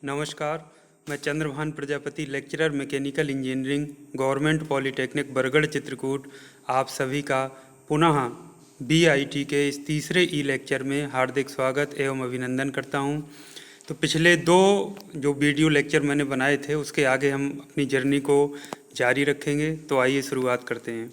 नमस्कार। मैं Chandrabhan Prajapati, lecturer mechanical engineering, government polytechnic Bargarh Chitrakoot, आप सभी का पुनः बीआईटी के इस तीसरे ई लेक्चर में हार्दिक स्वागत एवं अभिनंदन करता हूं। तो पिछले दो जो वीडियो लेक्चर मैंने बनाए थे उसके आगे हम अपनी जर्नी को जारी रखेंगे। तो आइए शुरुआत करते हैं।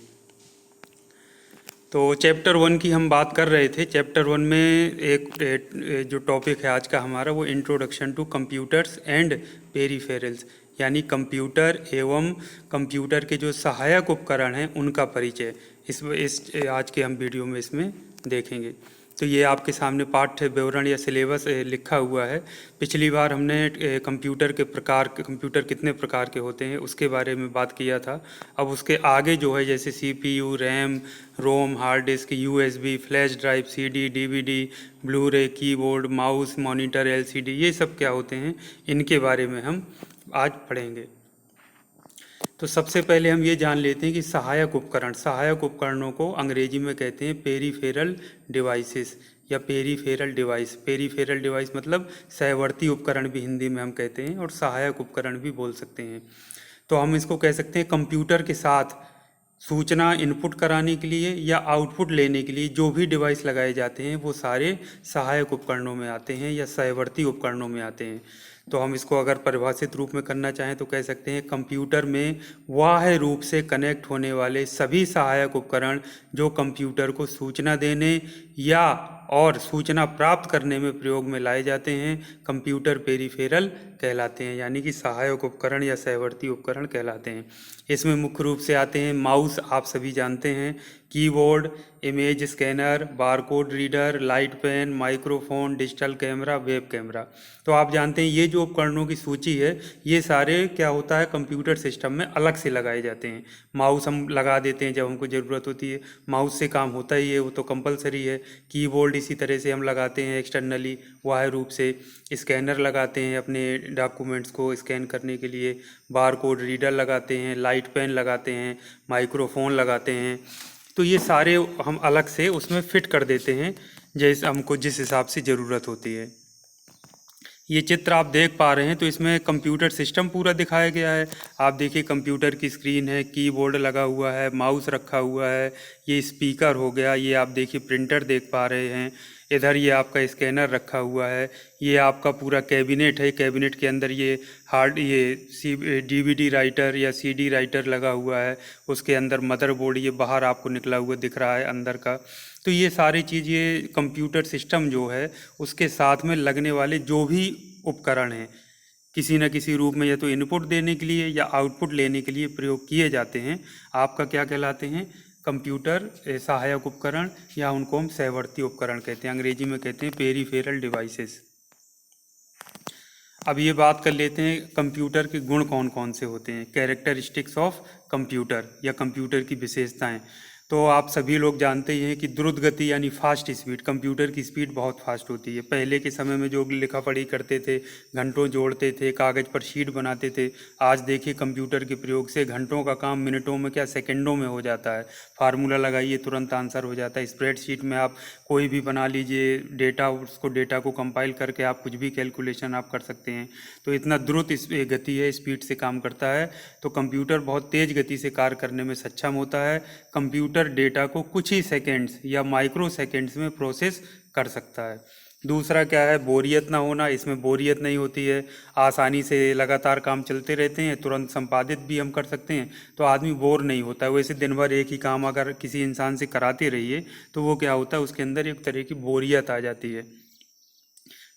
तो चैप्टर 1 की हम बात कर रहे थे। चैप्टर 1 में एक जो टॉपिक है आज का हमारा वो introduction to computers and peripherals, यानी कंप्यूटर एवं कंप्यूटर के जो सहायक उपकरण हैं उनका परिचय इस आज के हम वीडियो में इसमें देखेंगे। तो ये आपके सामने पाठ्य विवरण या सिलेबस लिखा हुआ है। पिछली बार हमने कंप्यूटर के प्रकार, कंप्यूटर कितने प्रकार के होते हैं उसके बारे में बात किया था। अब उसके आगे जो है जैसे CPU, RAM, ROM, hard disk, USB, flash drive, CD, DVD, blu ray, keyboard, mouse, monitor, LCD, ये सब क्या होते हैं इनके बारे में हम आज पढ़ेंगे। तो सबसे पहले हम ये जान लेते हैं कि सहायक उपकरणों को अंग्रेजी में कहते हैं पेरीफेरल डिवाइसेस या पेरीफेरल डिवाइस। पेरीफेरल डिवाइस मतलब सहवर्ती उपकरण भी हिंदी में हम कहते हैं, और सहायक उपकरण भी बोल सकते हैं। तो हम इसको कह सकते हैं कंप्यूटर के साथ सूचना इनपुट कराने के लिए या आउटपुट लेने के लिए जो भी डिवाइस लगाए जाते हैं वो सारे सहायक उपकरणों में आते हैं या सहवर्ती उपकरणों में आते हैं। तो हम इसको अगर परिभाषित रूप में करना चाहें तो कह सकते हैं कंप्यूटर में बाह्य रूप से कनेक्ट होने वाले सभी सहायक उपकरण जो कंप्यूटर को सूचना देने या और सूचना प्राप्त करने में प्रयोग में लाए जाते हैं कंप्यूटर पेरिफेरल कहलाते हैं, यानी कि सहायक उपकरण या सहवर्ती उपकरण कहलाते हैं। इसमें मुख्य रूप से आते हैं माउस, आप सभी जानते हैं, keyboard, image scanner, barcode reader, light pen, microphone, digital camera, web camera. तो आप जानते हैं ये जो उपकरणों की सूची है ये सारे क्या होता है कंप्यूटर सिस्टम में अलग से लगाए जाते हैं। माउस हम लगा देते हैं जब हमको ज़रूरत होती है, माउस से काम होता ही है, वो तो कंपलसरी है। कीबोर्ड इसी तरह से हम लगाते हैं एक्सटर्नली बाह्य रूप से। स्कैनर लगाते हैं अपने डॉक्यूमेंट्स को स्कैन करने के लिए, बारकोड रीडर लगाते हैं, लाइट पेन लगाते हैं, माइक्रोफोन लगाते हैं। तो ये सारे हम अलग से उसमें फिट कर देते हैं जैसे हमको जिस हिसाब से ज़रूरत होती है। ये चित्र आप देख पा रहे हैं तो इसमें कंप्यूटर सिस्टम पूरा दिखाया गया है। आप देखिए कंप्यूटर की स्क्रीन है, कीबोर्ड लगा हुआ है, माउस रखा हुआ है, ये स्पीकर हो गया, ये आप देखिए प्रिंटर देख पा रहे हैं, इधर ये आपका स्कैनर रखा हुआ है, ये आपका पूरा कैबिनेट है, कैबिनेट के अंदर ये डीवीडी राइटर या सीडी राइटर लगा हुआ है, उसके अंदर मदरबोर्ड ये बाहर आपको निकला हुआ दिख रहा है अंदर का। तो ये सारी चीज़ ये कंप्यूटर सिस्टम जो है उसके साथ में लगने वाले जो भी उपकरण हैं किसी न किसी रूप में या तो इनपुट देने के लिए या आउटपुट लेने के लिए प्रयोग किए जाते हैं, आपका क्या कहलाते हैं कंप्यूटर सहायक उपकरण, या उनको हम सहवर्ती उपकरण कहते हैं, अंग्रेजी में कहते हैं पेरीफेरल डिवाइसेस। अब ये बात कर लेते हैं कंप्यूटर के गुण कौन कौन से होते हैं, कैरेक्टरिस्टिक्स ऑफ कंप्यूटर या कंप्यूटर की विशेषताएं। तो आप सभी लोग जानते ही हैं कि द्रुत गति यानी फास्ट स्पीड, कंप्यूटर की स्पीड बहुत फास्ट होती है। पहले के समय में जो लिखा पढ़ी करते थे, घंटों जोड़ते थे, कागज़ पर शीट बनाते थे, आज देखिए कंप्यूटर के प्रयोग से घंटों का काम मिनटों में क्या सेकंडों में हो जाता है। फार्मूला लगाइए तुरंत आंसर हो जाता है। स्प्रेडशीट में आप कोई भी बना लीजिए डेटा, उसको डेटा को कंपाइल करके आप कुछ भी कैलकुलेशन आप कर सकते हैं। तो इतना द्रुत गति है, स्पीड से काम करता है। तो कंप्यूटर बहुत तेज़ गति से कार्य करने में सक्षम होता है। कंप्यूटर डेटा को कुछ ही सेकंड्स या माइक्रो सेकंड्स में प्रोसेस कर सकता है। दूसरा क्या है, बोरियत ना होना, इसमें बोरियत नहीं होती है, आसानी से लगातार काम चलते रहते हैं, तुरंत संपादित भी हम कर सकते हैं, तो आदमी बोर नहीं होता है। वैसे दिन भर एक ही काम अगर किसी इंसान से कराते रहिए तो वो क्या होता है उसके अंदर एक तरह की बोरियत आ जाती है।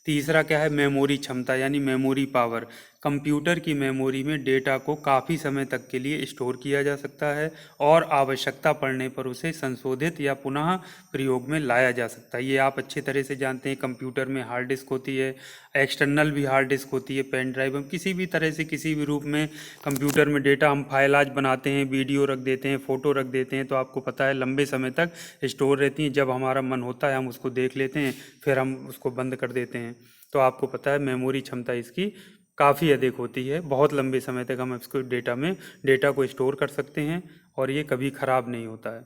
तीसरा क्या है, मेमोरी क्षमता यानी मेमोरी पावर। कंप्यूटर की मेमोरी में डेटा को काफ़ी समय तक के लिए स्टोर किया जा सकता है और आवश्यकता पड़ने पर उसे संशोधित या पुनः प्रयोग में लाया जा सकता है। ये आप अच्छे तरह से जानते हैं। कंप्यूटर में हार्ड डिस्क होती है, एक्सटर्नल भी हार्ड डिस्क होती है, पेन ड्राइव, हम किसी भी तरह से किसी भी रूप में कंप्यूटर में डेटा हम फाइल आज बनाते हैं, वीडियो रख देते हैं, फ़ोटो रख देते हैं, तो आपको पता है लंबे समय तक स्टोर रहती हैं। जब हमारा मन होता है हम उसको देख लेते हैं, फिर हम उसको बंद कर देते हैं। तो आपको पता है मेमोरी क्षमता इसकी काफ़ी अधिक होती है, बहुत लंबे समय तक हम इसको डेटा को स्टोर कर सकते हैं और ये कभी ख़राब नहीं होता है।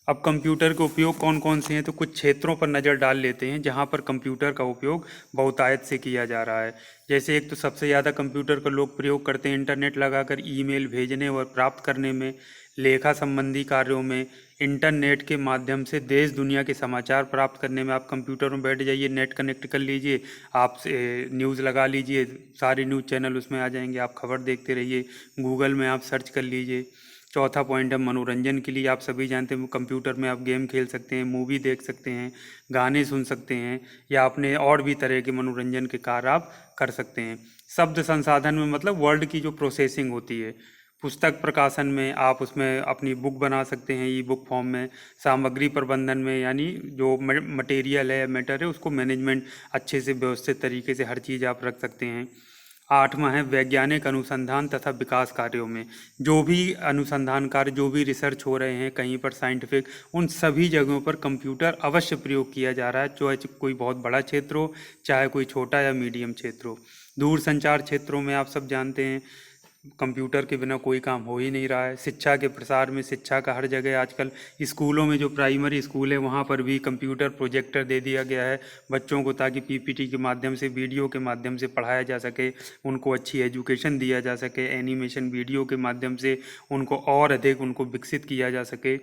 अब कंप्यूटर के उपयोग कौन कौन से हैं, तो कुछ क्षेत्रों पर नज़र डाल लेते हैं जहां पर कंप्यूटर का उपयोग बहुतायत से किया जा रहा है। जैसे एक तो सबसे ज़्यादा कंप्यूटर का लोग प्रयोग करते हैं इंटरनेट लगाकर ईमेल भेजने और प्राप्त करने में, लेखा संबंधी कार्यों में, इंटरनेट के माध्यम से देश दुनिया के समाचार प्राप्त करने में। आप कंप्यूटर में बैठ जाइए, नेट कनेक्ट कर लीजिए, आप न्यूज़ लगा लीजिए, सारे न्यूज़ चैनल उसमें आ जाएंगे, आप खबर देखते रहिए। गूगल में आप सर्च कर लीजिए। चौथा पॉइंट है मनोरंजन के लिए। आप सभी जानते हैं कंप्यूटर में आप गेम खेल सकते हैं, मूवी देख सकते हैं, गाने सुन सकते हैं, या अपने और भी तरह के मनोरंजन के कार्य आप कर सकते हैं। शब्द संसाधन में मतलब वर्ड की जो प्रोसेसिंग होती है। पुस्तक प्रकाशन में आप उसमें अपनी बुक बना सकते हैं ई बुक फॉर्म में। सामग्री प्रबंधन में, यानी जो मटेरियल है, मैटर है, उसको मैनेजमेंट अच्छे से व्यवस्थित तरीके से हर चीज़ आप रख सकते हैं। आठवां है वैज्ञानिक अनुसंधान तथा विकास कार्यों में। जो भी अनुसंधान कार्य, जो भी रिसर्च हो रहे हैं कहीं पर साइंटिफिक, उन सभी जगहों पर कंप्यूटर अवश्य प्रयोग किया जा रहा है, चाहे कोई बहुत बड़ा क्षेत्र हो, चाहे कोई छोटा या मीडियम क्षेत्र हो। दूर संचार क्षेत्रों में आप सब जानते हैं कंप्यूटर के बिना कोई काम हो ही नहीं रहा है। शिक्षा के प्रसार में, शिक्षा का हर जगह आजकल स्कूलों में, जो प्राइमरी स्कूल है वहाँ पर भी कंप्यूटर प्रोजेक्टर दे दिया गया है बच्चों को, ताकि पीपीटी के माध्यम से, वीडियो के माध्यम से पढ़ाया जा सके, उनको अच्छी एजुकेशन दिया जा सके, एनिमेशन वीडियो के माध्यम से उनको और अधिक उनको विकसित किया जा सके।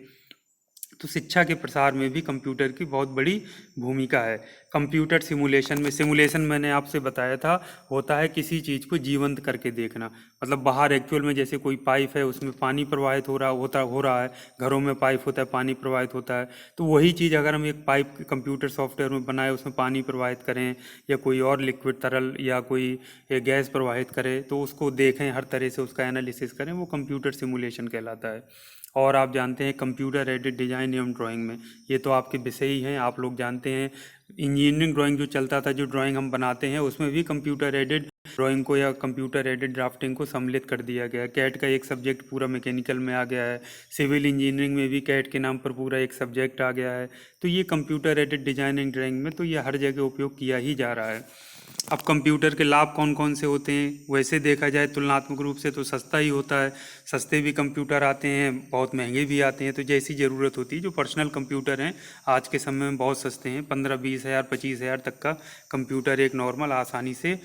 तो शिक्षा के प्रसार में भी कंप्यूटर की बहुत बड़ी भूमिका है। कंप्यूटर सिमुलेशन में, सिमुलेशन मैंने आपसे बताया था, होता है किसी चीज़ को जीवंत करके देखना। मतलब बाहर एक्चुअल में जैसे कोई पाइप है, उसमें पानी प्रवाहित हो रहा है, घरों में पाइप होता है, पानी प्रवाहित होता है, तो वही चीज़ अगर हम एक पाइप कंप्यूटर सॉफ्टवेयर में बनाए, उसमें पानी प्रवाहित करें या कोई और लिक्विड तरल या कोई गैस प्रवाहित करें, तो उसको देखें, हर तरह से उसका एनालिसिस करें, वो कंप्यूटर सिमुलेशन कहलाता है। और आप जानते हैं कंप्यूटर एडेड डिजाइन एवं ड्राइंग में, ये तो आपके विषय ही हैं, आप लोग जानते हैं इंजीनियरिंग ड्राइंग जो चलता था, जो ड्राइंग हम बनाते हैं, उसमें भी कंप्यूटर एडेड ड्राइंग को या कंप्यूटर एडेड ड्राफ्टिंग को सम्मिलित कर दिया गया है। कैट का एक सब्जेक्ट पूरा मैकेनिकल में आ गया है। सिविल इंजीनियरिंग में भी कैट के नाम पर पूरा एक सब्जेक्ट आ गया है। तो ये कंप्यूटर एडेड डिजाइनिंग ड्राइंग में तो ये हर जगह उपयोग किया ही जा रहा है। अब कंप्यूटर के लाभ कौन कौन से होते हैं, वैसे देखा जाए तुलनात्मक रूप से तो सस्ता ही होता है। सस्ते भी कंप्यूटर आते हैं, बहुत महंगे भी आते हैं, तो जैसी ज़रूरत होती है। जो पर्सनल कंप्यूटर हैं आज के समय में बहुत सस्ते हैं, 15-20 हज़ार 25 हज़ार तक का कंप्यूटर एक नॉर्मल आसानी से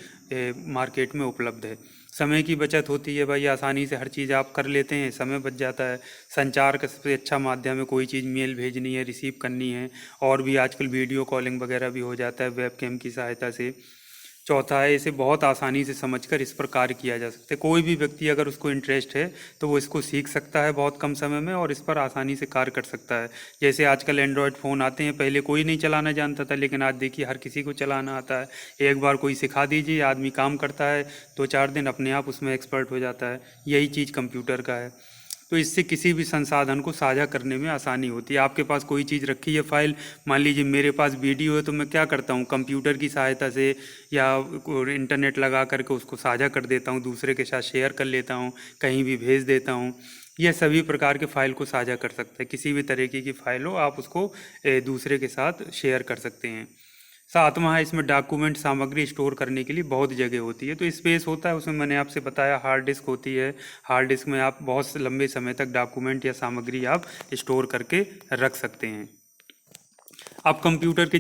मार्केट में उपलब्ध है। समय की बचत होती है भाई, आसानी से हर चीज़ आप कर लेते हैं, समय बच जाता है। संचार का सबसे अच्छा माध्यम है, कोई चीज़ मेल भेजनी है, रिसीव करनी है, और भी आजकल वीडियो कॉलिंग वगैरह भी हो जाता है वेबकैम की सहायता से। चौथा है इसे बहुत आसानी से समझकर इस पर कार्य किया जा सकता है। कोई भी व्यक्ति अगर उसको इंटरेस्ट है तो वो इसको सीख सकता है बहुत कम समय में, और इस पर आसानी से कार्य कर सकता है। जैसे आजकल एंड्रॉयड फ़ोन आते हैं, पहले कोई नहीं चलाना जानता था, लेकिन आज देखिए हर किसी को चलाना आता है। एक बार कोई सिखा दीजिए, आदमी काम करता है, 2-4 दिन अपने आप उसमें एक्सपर्ट हो जाता है। यही चीज़ कंप्यूटर का है। तो इससे किसी भी संसाधन को साझा करने में आसानी होती है। आपके पास कोई चीज़ रखी है फाइल, मान लीजिए मेरे पास वीडियो है, तो मैं क्या करता हूँ, कंप्यूटर की सहायता से या इंटरनेट लगा करके उसको साझा कर देता हूँ, दूसरे के साथ शेयर कर लेता हूँ, कहीं भी भेज देता हूँ। यह सभी प्रकार के फाइल को साझा कर सकते हैं। किसी भी तरीके की फाइल हो, आप उसको दूसरे के साथ शेयर कर सकते हैं। सातवां है इसमें डॉक्यूमेंट सामग्री स्टोर करने के लिए बहुत जगह होती है। तो स्पेस होता है उसमें, मैंने आपसे बताया हार्ड डिस्क होती है। हार्ड डिस्क में आप बहुत लंबे समय तक डॉक्यूमेंट या सामग्री आप स्टोर करके रख सकते हैं। अब कंप्यूटर के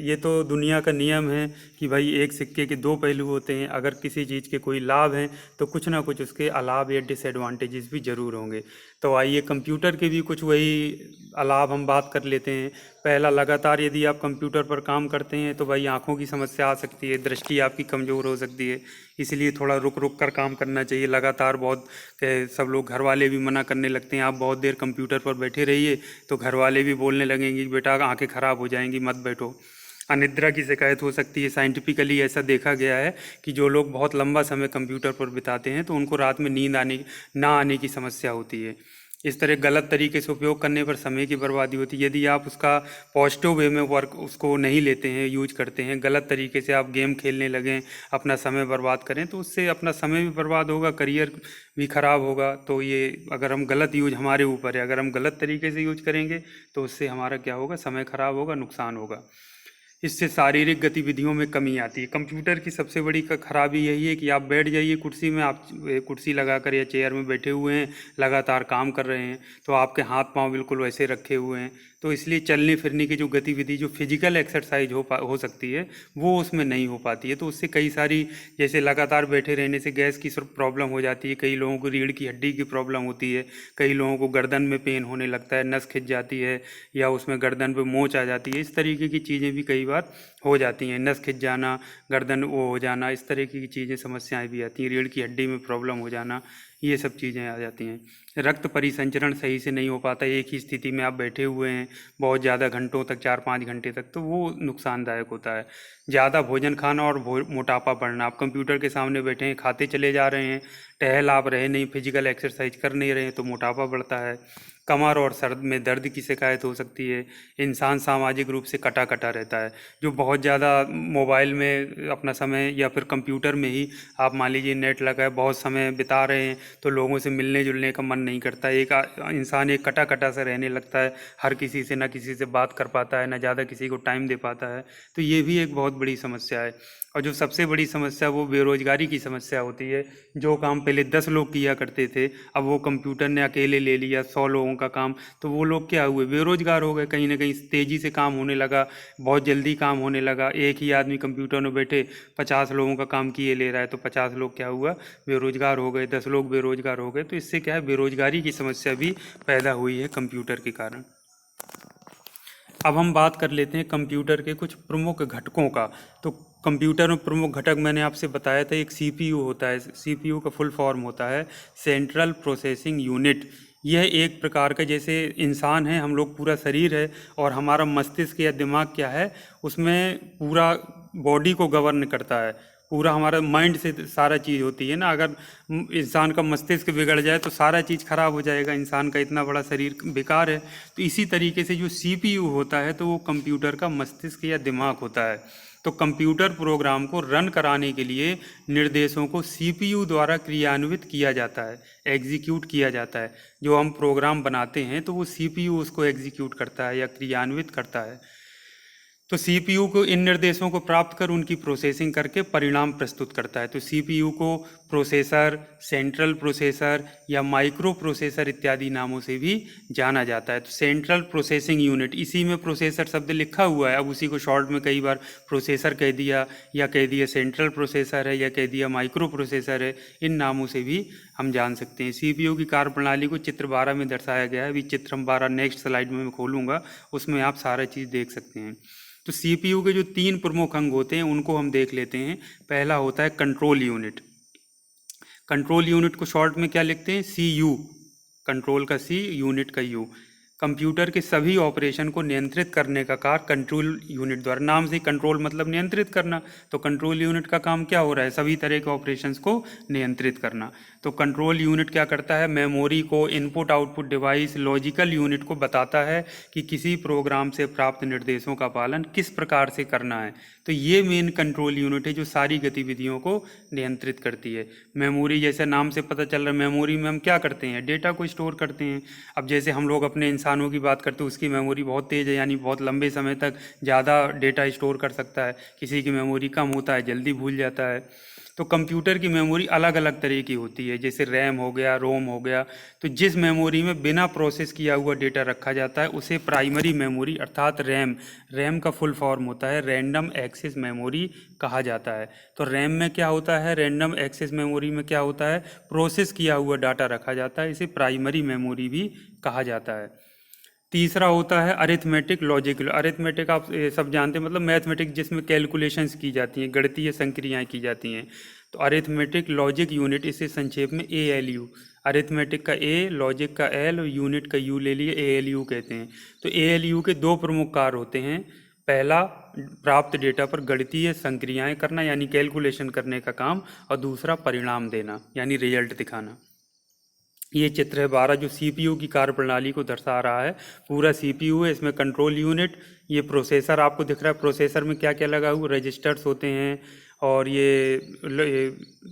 ये तो दुनिया का नियम है कि भाई एक सिक्के के दो पहलू होते हैं। अगर किसी चीज़ के कोई लाभ हैं तो कुछ ना कुछ उसके अलाभ या डिसएडवांटेजेस भी ज़रूर होंगे। तो आइए कंप्यूटर के भी कुछ वही अलाभ हम बात कर लेते हैं। पहला, लगातार यदि आप कंप्यूटर पर काम करते हैं तो भाई आँखों की समस्या आ सकती है, दृष्टि आपकी कमज़ोर हो सकती है, इसलिए थोड़ा रुक रुक कर काम करना चाहिए। लगातार बहुत सब लोग, घर वाले भी मना करने लगते हैं, आप बहुत देर कंप्यूटर पर बैठे रहिए, तो घर वाले भी बोलने लगेंगे कि बेटा आंखें ख़राब हो जाएंगी, मत बैठो। अनिद्रा की शिकायत हो सकती है। साइंटिफिकली ऐसा देखा गया है कि जो लोग बहुत लंबा समय कंप्यूटर पर बिताते हैं तो उनको रात में नींद ना आने की समस्या होती है। इस तरह गलत तरीके से उपयोग करने पर समय की बर्बादी होती है। यदि आप उसका पॉजिटिव वे में वर्क उसको नहीं लेते हैं, यूज करते हैं, गलत तरीके से आप गेम खेलने लगें, अपना समय बर्बाद करें, तो उससे अपना समय भी बर्बाद होगा, करियर भी ख़राब होगा। तो ये अगर हम गलत यूज, हमारे ऊपर है, अगर हम गलत तरीके से यूज करेंगे तो उससे हमारा क्या होगा, समय ख़राब होगा, नुकसान होगा। इससे शारीरिक गतिविधियों में कमी आती है। कंप्यूटर की सबसे बड़ी खराबी यही है कि आप बैठ जाइए कुर्सी में, आप कुर्सी लगाकर या चेयर में बैठे हुए हैं, लगातार काम कर रहे हैं, तो आपके हाथ पांव बिल्कुल वैसे रखे हुए हैं, तो इसलिए चलने फिरने की जो गतिविधि, जो फिजिकल एक्सरसाइज हो सकती है, वो उसमें नहीं हो पाती है। तो उससे कई सारी, जैसे लगातार बैठे रहने से गैस की प्रॉब्लम हो जाती है, कई लोगों को रीढ़ की हड्डी की प्रॉब्लम होती है, कई लोगों को गर्दन में पेन होने लगता है, नस खिंच जाती है या उसमें गर्दन पे मोच आ जाती है। इस तरीके की चीज़ें भी कई बार हो जाती हैं, नस खिंच जाना, गर्दन वो हो जाना, इस तरीके की चीज़ें, समस्याएं भी आती हैं, रीढ़ की हड्डी में प्रॉब्लम हो जाना, ये सब चीज़ें आ जाती हैं। रक्त परिसंचरण सही से नहीं हो पाता, एक ही स्थिति में आप बैठे हुए हैं बहुत ज़्यादा घंटों तक, 4-5 घंटे तक, तो वो नुकसानदायक होता है। ज़्यादा भोजन खाना और मोटापा बढ़ना, आप कंप्यूटर के सामने बैठे हैं, खाते चले जा रहे हैं, टहल आप रहे नहीं, फिजिकल एक्सरसाइज कर नहीं रहे हैं, तो मोटापा बढ़ता है। कमर और सर में दर्द की शिकायत हो सकती है। इंसान सामाजिक रूप से कटा कटा रहता है, जो बहुत ज़्यादा मोबाइल में अपना समय या फिर कंप्यूटर में ही आप मान लीजिए नेट लगाए बहुत समय बिता रहे हैं, तो लोगों से मिलने जुलने का मन नहीं करता। इंसान एक कटा कटा सा रहने लगता है, हर किसी से ना किसी से बात कर पाता है, ना ज़्यादा किसी को टाइम दे पाता है। तो ये भी एक बहुत बड़ी समस्या है। और जो सबसे बड़ी समस्या वो बेरोजगारी की समस्या होती है। जो काम पहले 10 लोग किया करते थे, अब वो कंप्यूटर ने अकेले ले लिया 100 लोगों का काम, तो वो लोग क्या हुए, बेरोजगार हो गए। कहीं ना कहीं तेज़ी से काम होने लगा, बहुत जल्दी काम होने लगा। एक ही आदमी कंप्यूटर में बैठे 50 लोगों का काम किए ले रहा है, तो 50 लोग क्या हुआ, बेरोजगार हो गए, 10 लोग बेरोजगार हो गए। तो इससे क्या है, बेरोजगारी की समस्या भी पैदा हुई है कंप्यूटर के कारण। अब हम बात कर लेते हैं कंप्यूटर के कुछ प्रमुख घटकों का। तो कंप्यूटर में प्रमुख घटक मैंने आपसे बताया था, एक सीपीयू होता है। सीपीयू का फुल फॉर्म होता है सेंट्रल प्रोसेसिंग यूनिट। यह एक प्रकार का, जैसे इंसान है, हम लोग पूरा शरीर है, और हमारा मस्तिष्क या दिमाग क्या है, उसमें पूरा बॉडी को गवर्न करता है। पूरा हमारा माइंड से सारा चीज़ होती है ना। अगर इंसान का मस्तिष्क बिगड़ जाए तो सारा चीज़ खराब हो जाएगा, इंसान का इतना बड़ा शरीर बेकार है। तो इसी तरीके से जो सीपीयू होता है, तो वो कंप्यूटर का मस्तिष्क या दिमाग होता है। तो कंप्यूटर प्रोग्राम को रन कराने के लिए निर्देशों को सीपीयू द्वारा क्रियान्वित किया जाता है, एग्जीक्यूट किया जाता है। जो हम प्रोग्राम बनाते हैं तो वो सीपीयू उसको एग्जीक्यूट करता है या क्रियान्वित करता है। तो सीपीयू को इन निर्देशों को प्राप्त कर उनकी प्रोसेसिंग करके परिणाम प्रस्तुत करता है। तो सीपीयू को प्रोसेसर, सेंट्रल प्रोसेसर या माइक्रो प्रोसेसर इत्यादि नामों से भी जाना जाता है। तो सेंट्रल प्रोसेसिंग यूनिट, इसी में प्रोसेसर शब्द लिखा हुआ है, अब उसी को शॉर्ट में कई बार प्रोसेसर कह दिया, या कह दिया सेंट्रल प्रोसेसर है, या कह दिया माइक्रो प्रोसेसर है, इन नामों से भी हम जान सकते हैं। सीपीयू की कार्यप्रणाली को चित्र 12 में दर्शाया गया है। अभी चित्र 12 नेक्स्ट स्लाइड में मैं खोलूँगा, उसमें आप सारा चीज़ देख सकते हैं। तो सीपीयू के जो 3 प्रमुख अंग होते हैं उनको हम देख लेते हैं। पहला होता है कंट्रोल यूनिट। कंट्रोल यूनिट को शॉर्ट में क्या लिखते हैं, सीयू। कंट्रोल का सी, यूनिट का यू। कंप्यूटर के सभी ऑपरेशन को नियंत्रित करने का कार्य कंट्रोल यूनिट द्वारा, नाम से कंट्रोल मतलब नियंत्रित करना, तो कंट्रोल यूनिट का काम क्या हो रहा है, सभी तरह के ऑपरेशंस को नियंत्रित करना। तो कंट्रोल यूनिट क्या करता है, मेमोरी को, input output device, logical unit को बताता है कि किसी प्रोग्राम से प्राप्त निर्देशों का पालन किस प्रकार से करना है। तो ये मेन कंट्रोल यूनिट है जो सारी गतिविधियों को नियंत्रित करती है। मेमोरी, जैसे नाम से पता चल रहा है, मेमोरी में हम क्या करते हैं, डेटा को स्टोर करते हैं। अब जैसे हम लोग अपने इंसानों की बात करते हैं, उसकी मेमोरी बहुत तेज़ है, यानी बहुत लंबे समय तक ज़्यादा डेटा स्टोर कर सकता है। किसी की मेमोरी कम होता है, जल्दी भूल जाता है। तो कंप्यूटर की मेमोरी अलग अलग तरह की होती है, जैसे रैम हो गया, रोम हो गया। तो जिस मेमोरी में बिना प्रोसेस किया हुआ डेटा रखा जाता है उसे प्राइमरी मेमोरी अर्थात रैम, रैम का फुल फॉर्म होता है रैंडम एक्सेस मेमोरी कहा जाता है। तो रैम में क्या होता है, रैंडम एक्सेस मेमोरी में क्या होता है, प्रोसेस किया हुआ डाटा रखा जाता है, इसे प्राइमरी मेमोरी भी कहा जाता है। तीसरा होता है अरिथमेटिक लॉजिक। अरिथमेटिक आप सब जानते हैं, मतलब मैथमेटिक, जिसमें कैलकुलेशंस की जाती हैं, गणितीय संक्रियाएं की जाती हैं। तो अरिथमेटिक लॉजिक यूनिट, इसे संक्षेप में ALU। अरिथमेटिक का A, लॉजिक का L और यूनिट का U ले लिए, ALU कहते हैं। तो ALU के 2 प्रमुख कार्य होते हैं। पहला, प्राप्त डेटा पर गणितीय संक्रियाएं करना यानी कैलकुलेशन करने का काम, और दूसरा परिणाम देना यानी रिजल्ट दिखाना। ये चित्र है 12 जो सीपीयू की कार्यप्रणाली को दर्शा रहा है। पूरा सीपीयू है, इसमें कंट्रोल यूनिट, ये प्रोसेसर आपको दिख रहा है। प्रोसेसर में क्या क्या लगा हुआ, रजिस्टर्स होते हैं, और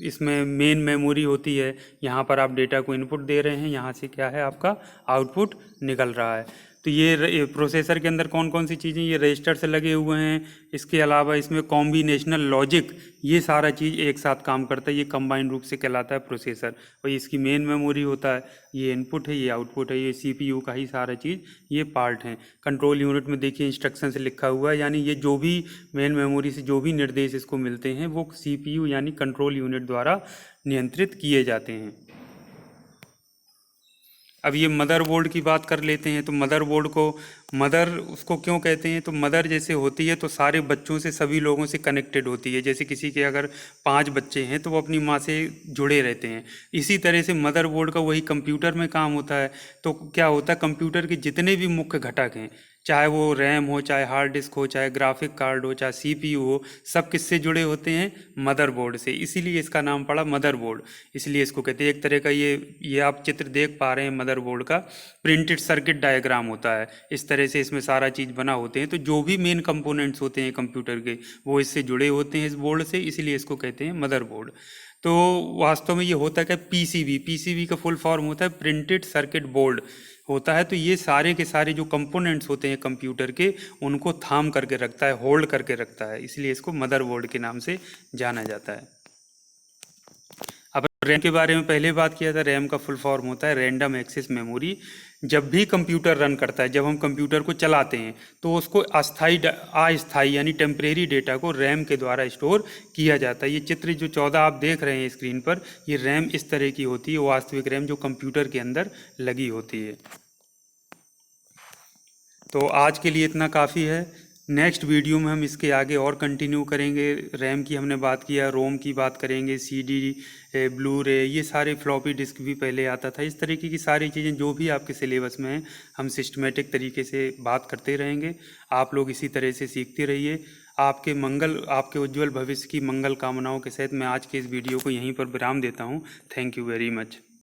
इसमें मेन मेमोरी होती है। यहाँ पर आप डेटा को इनपुट दे रहे हैं, यहाँ से क्या है आपका आउटपुट निकल रहा है। तो ये प्रोसेसर के अंदर कौन कौन सी चीज़ें, ये रजिस्टर से लगे हुए हैं, इसके अलावा इसमें कॉम्बिनेशनल लॉजिक, ये सारा चीज़ एक साथ काम करता है, ये कंबाइंड रूप से कहलाता है प्रोसेसर। और इसकी मेन मेमोरी होता है, ये इनपुट है, ये आउटपुट है, ये सीपीयू का ही सारा चीज़ ये पार्ट हैं। कंट्रोल यूनिट में देखिए इंस्ट्रक्शन से लिखा हुआ है, यानी ये जो भी मेन मेमोरी से जो भी निर्देश इसको मिलते हैं वो सीपीयू यानी कंट्रोल यूनिट द्वारा नियंत्रित किए जाते हैं। अब ये मदरबोर्ड की बात कर लेते हैं। तो मदरबोर्ड को मदर उसको क्यों कहते हैं, तो मदर जैसे होती है तो सारे बच्चों से, सभी लोगों से कनेक्टेड होती है। जैसे किसी के अगर 5 बच्चे हैं तो वो अपनी माँ से जुड़े रहते हैं, इसी तरह से मदरबोर्ड का वही कंप्यूटर में काम होता है। तो क्या होता है, कंप्यूटर के जितने भी मुख्य घटक हैं, चाहे वो रैम हो, चाहे हार्ड डिस्क हो, चाहे ग्राफिक कार्ड हो, चाहे सीपीयू हो, सब किससे जुड़े होते हैं, मदरबोर्ड से। इसीलिए इसका नाम पड़ा मदरबोर्ड, इसलिए इसको कहते हैं। एक तरह का ये आप चित्र देख पा रहे हैं मदरबोर्ड का, प्रिंटेड सर्किट डायग्राम होता है, इस तरह से इसमें सारा चीज़ बना होते हैं। तो जो भी मेन कंपोनेंट्स होते हैं कंप्यूटर के वो इससे जुड़े होते हैं इस बोर्ड से, इसीलिए इसको कहते हैं मदरबोर्ड। तो वास्तव में ये होता है कि पीसीबी का फुल फॉर्म होता है प्रिंटेड सर्किट बोर्ड होता है। तो ये सारे के सारे जो कंपोनेंट्स होते हैं कंप्यूटर के, उनको थाम करके रखता है, होल्ड करके रखता है, इसलिए इसको मदरबोर्ड के नाम से जाना जाता है। अब रैम के बारे में पहले बात किया था, रैम का फुल फॉर्म होता है रैंडम एक्सेस मेमोरी। जब भी कंप्यूटर रन करता है, जब हम कंप्यूटर को चलाते हैं तो उसको अस्थाई यानी टेम्परेरी डेटा को रैम के द्वारा स्टोर किया जाता है। ये चित्र जो 14 आप देख रहे हैं स्क्रीन पर, ये रैम इस तरह की होती है, वास्तविक रैम जो कंप्यूटर के अंदर लगी होती है। तो आज के लिए इतना काफ़ी है। नेक्स्ट वीडियो में हम इसके आगे और कंटिन्यू करेंगे। रैम की हमने बात किया, रोम की बात करेंगे, सीडी, ब्लू रे, ये सारे फ्लॉपी डिस्क भी पहले आता था। इस तरीके की सारी चीज़ें जो भी आपके सिलेबस में हैं, हम सिस्टमेटिक तरीके से बात करते रहेंगे। आप लोग इसी तरह से सीखते रहिए। आपके उज्जवल भविष्य की मंगल कामनाओं के साथ मैं आज के इस वीडियो को यहीं पर विराम देता हूँ। Thank you very much.